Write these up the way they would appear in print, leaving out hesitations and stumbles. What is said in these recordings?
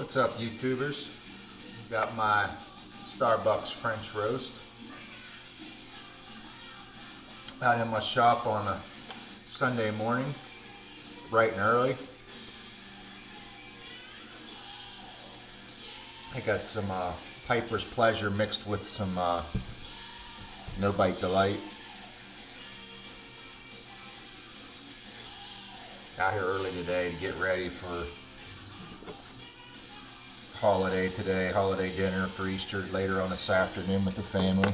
What's up, YouTubers? Got my Starbucks French roast out in my shop on a Sunday morning, bright and early. I got some Piper's Pleasure mixed with some No Bite Delight. Out here early today to get ready for holiday today, holiday dinner for Easter later on this afternoon with the family.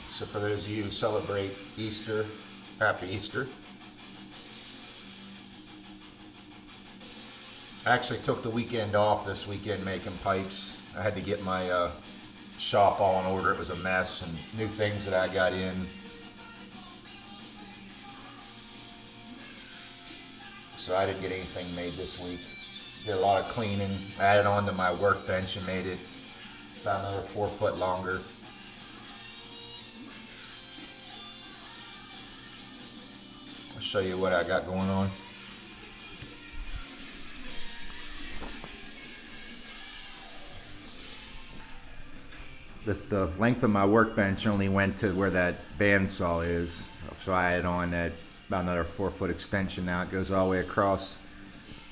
So for those of you who celebrate Easter, happy Easter. I actually took the weekend off this weekend making pipes. I had to get my shop all in order. It was a mess, and new things that I got in. So I didn't get anything made this week. Did a lot of cleaning, added on to my workbench and made it about another 4 foot longer. I'll show you what I got going on. The length of my workbench only went to where that bandsaw is, so I added on that about another 4 foot extension. Now it goes all the way across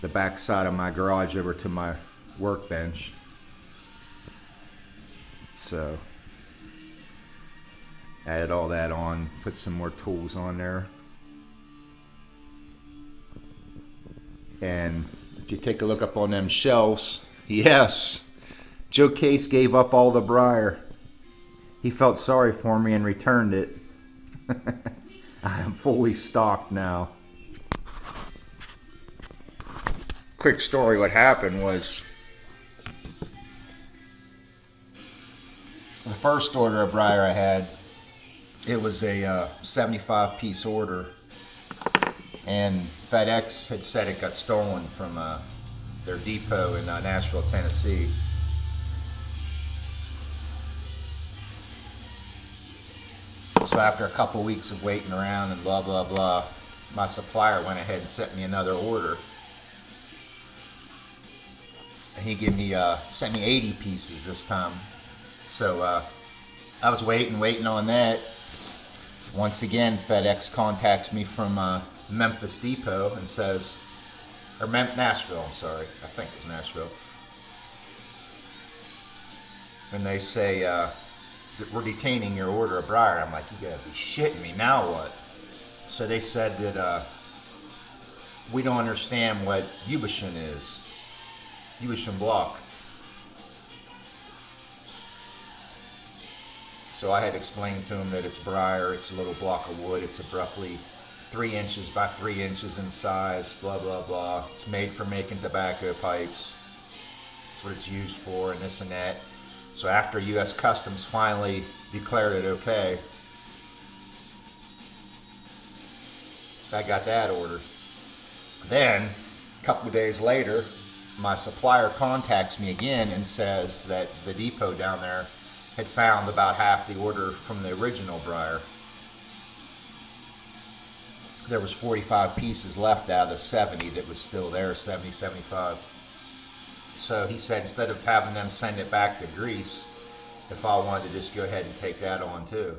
the back side of my garage over to my workbench. So added all that on, put some more tools on there. And if you take a look up on them shelves, yes, Joe Case gave up all the briar. He felt sorry for me and returned it. I am fully stocked now. Quick story, what happened was the first order of briar I had, it was a 75 piece order, and FedEx had said it got stolen from their depot in Nashville, Tennessee. So after a couple weeks of waiting around and blah blah blah, my supplier went ahead and sent me another order. He gave me sent me 80 pieces this time. So I was waiting on that. Once again, FedEx contacts me from Memphis Depot and says, or Nashville, I'm sorry, I think it's Nashville. And they say, we're detaining your order of briar. I'm like, you gotta be shitting me, now what? So they said that we don't understand what Ubishin is. Ubishin block. So I had explained to him that it's briar, it's a little block of wood, it's roughly 3 inches by 3 inches in size, blah blah blah. It's made for making tobacco pipes. That's what it's used for, and this and that. So after U.S. Customs finally declared it okay, I got that order. Then, a couple of days later, my supplier contacts me again and says that the depot down there had found about half the order from the original briar. There was 45 pieces left out of the 70 that was still there, 70, 75. So he said instead of having them send it back to Greece, if I wanted to just go ahead and take that on too.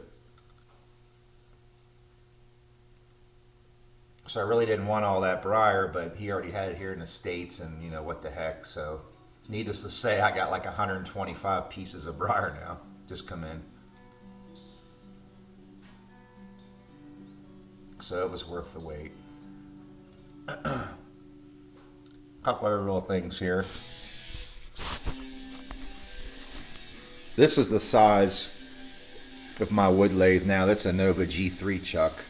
So I really didn't want all that briar, but he already had it here in the States, and you know, what the heck. So needless to say, I got like 125 pieces of briar now just come in. So it was worth the wait. Couple other little things here. This is the size of my wood lathe now. That's a Nova G3 chuck.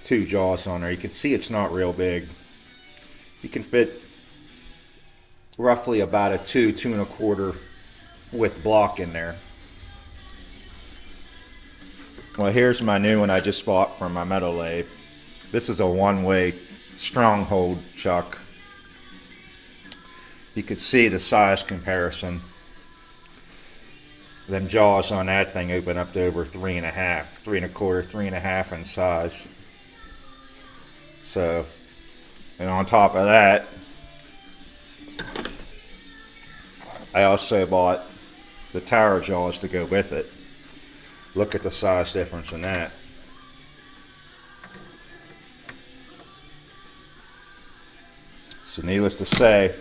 2 jaws on there. You can see it's not real big. You can fit roughly about a 2 1/4 width block in there. Well, here's my new one I just bought from my metal lathe. This is a one-way stronghold chuck. You can see the size comparison. Them jaws on that thing open up to over 3.5, 3 1/4, 3.5 in size. So, and on top of that, I also bought the tower jaws to go with it. Look at the size difference in that. So needless to say,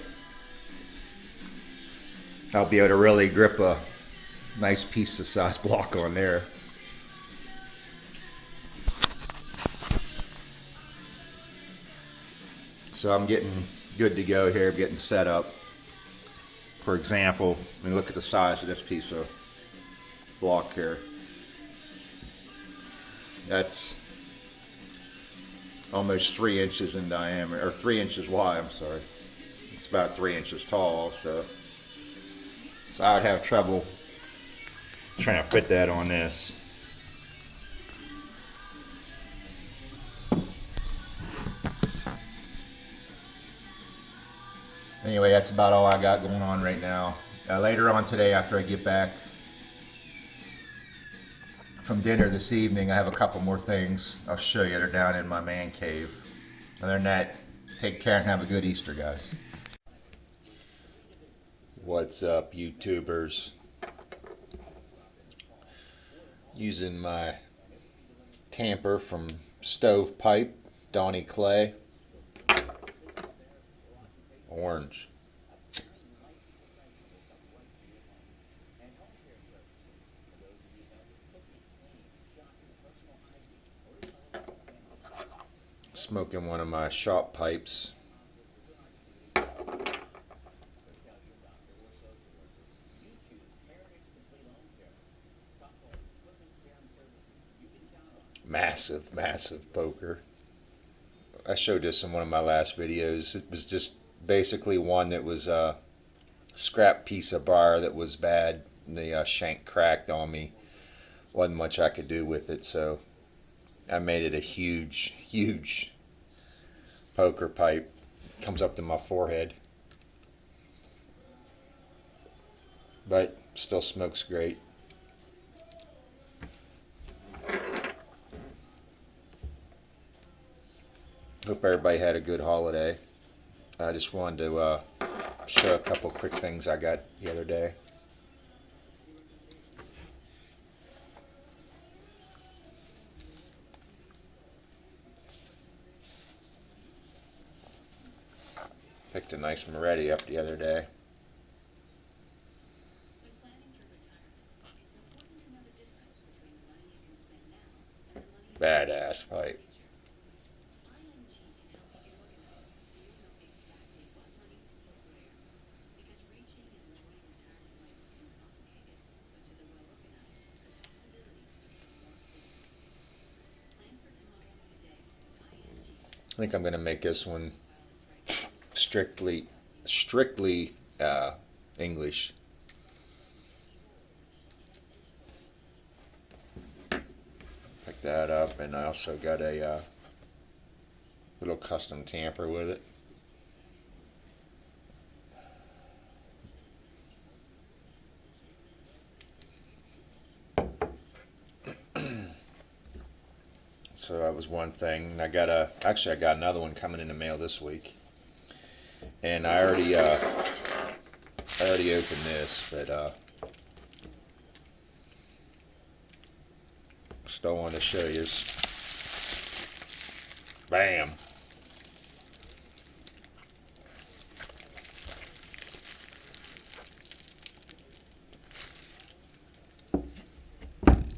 I'll be able to really grip a nice piece of size block on there. So I'm getting good to go here, I'm getting set up. For example, I mean, look at the size of this piece of block here. That's almost 3 inches in diameter, or 3 inches wide, I'm sorry. It's about 3 inches tall, so I would have trouble trying to fit that on this. Anyway, that's about all I got going on right now. Later on today, after I get back from dinner this evening, I have a couple more things I'll show you. They're down in my man cave. Other than that, take care and have a good Easter, guys. What's up, YouTubers? Using my tamper from Stovepipe, Donnie Clay. Orange. Smoking one of my shop pipes. Massive poker. I showed this in one of my last videos. It was just basically one that was a scrap piece of briar that was bad. The shank cracked on me. Wasn't much I could do with it, so I made it a huge poker pipe. Comes up to my forehead, but still smokes great. Hope everybody had a good holiday. I just wanted to show a couple quick things I got the other day. Picked a nice Moretti up the other day. Badass pipe. I think I'm going to make this one strictly English. Pick that up, and I also got a little custom tamper with it. So that was one thing. I got another one coming in the mail this week, and I already opened this, but still want to show you. Bam.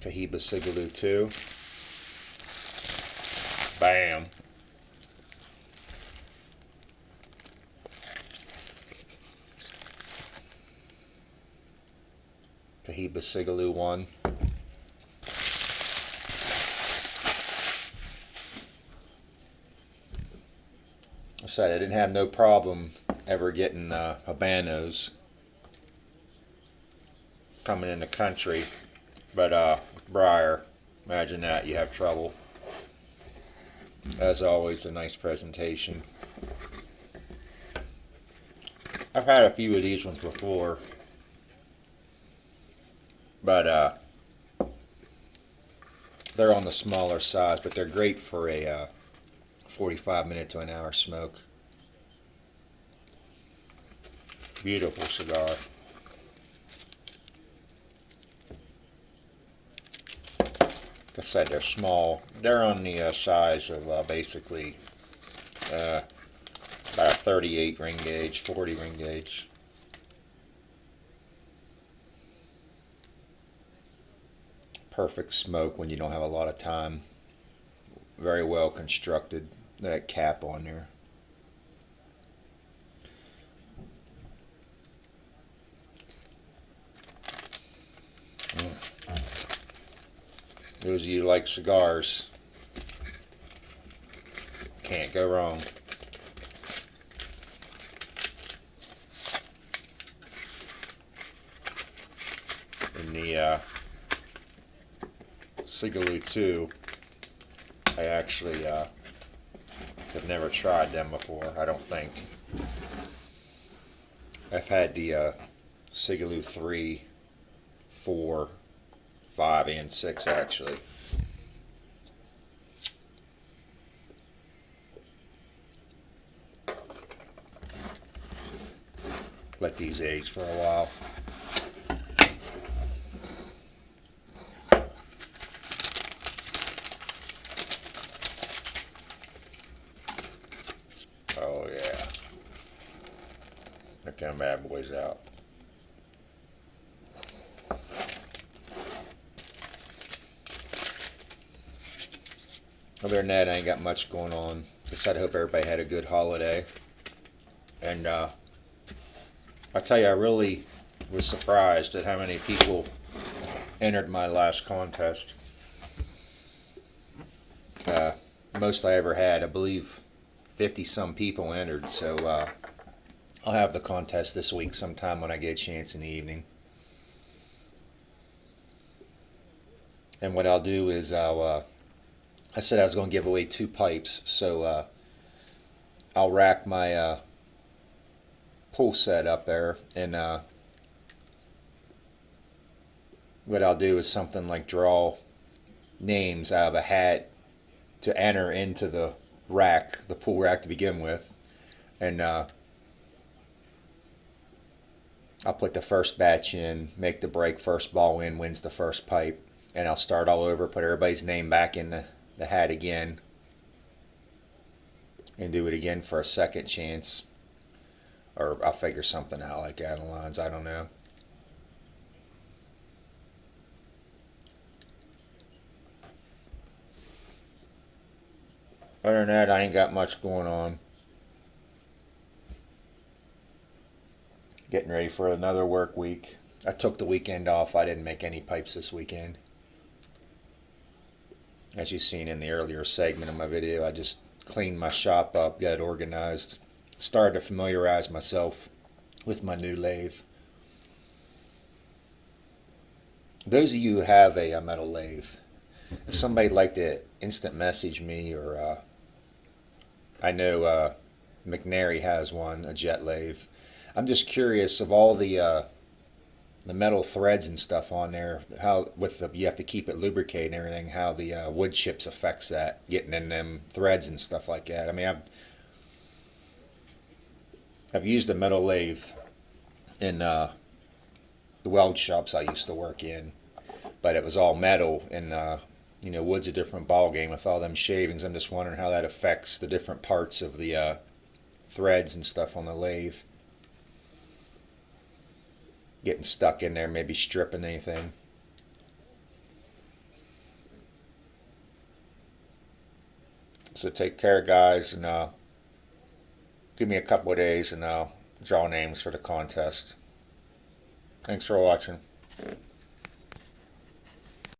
Cohiba Sigaloo 2. Bam. Cohiba Sigaloo 1. I said I didn't have no problem ever getting Habanos coming in the country, but briar, imagine that, you have trouble. As always, a nice presentation. I've had a few of these ones before, but they're on the smaller size, but they're great for a 45-minute to an hour smoke. Beautiful cigar. Like I said, they're small. They're on the size of basically about a 38 ring gauge, 40 ring gauge. Perfect smoke when you don't have a lot of time. Very well constructed. That cap on there. Those of you who like cigars, can't go wrong. In the Cigaloo 2, I actually have never tried them before, I don't think. I've had the Cigaloo 3, 4, 5, and 6 actually. Let these age for a while. Oh yeah. Look them bad boys out. Other than that, I ain't got much going on. Just I hope everybody had a good holiday. And I tell you, I really was surprised at how many people entered my last contest. Most I ever had, I believe 50 some people entered, so I'll have the contest this week sometime when I get a chance in the evening. And what I'll do is I said I was going to give away 2 pipes, so I'll rack my pool set up there, and what I'll do is something like draw names out of a hat to enter into the rack, the pool rack to begin with, and I'll put the first batch in, make the break, first ball in wins the first pipe, and I'll start all over, put everybody's name back in the hat again, and do it again for a second chance. Or I'll figure something out like that on lines, I don't know. Other than that, I ain't got much going on. Getting ready for another work week. I took the weekend off. I didn't make any pipes this weekend. As you've seen in the earlier segment of my video, I just cleaned my shop up, got it organized, started to familiarize myself with my new lathe. Those of you who have a metal lathe, if somebody'd like to instant message me, or I know McNary has one, a jet lathe. I'm just curious of all the metal threads and stuff on there, how with the, you have to keep it lubricated and everything, how the wood chips affects that, getting in them threads and stuff like that. I mean, I've used a metal lathe in the weld shops I used to work in, but it was all metal, and wood's a different ball game with all them shavings. I'm just wondering how that affects the different parts of the threads and stuff on the lathe. Getting stuck in there, maybe stripping anything. So take care, guys, and give me a couple of days and I'll draw names for the contest. Thanks for watching.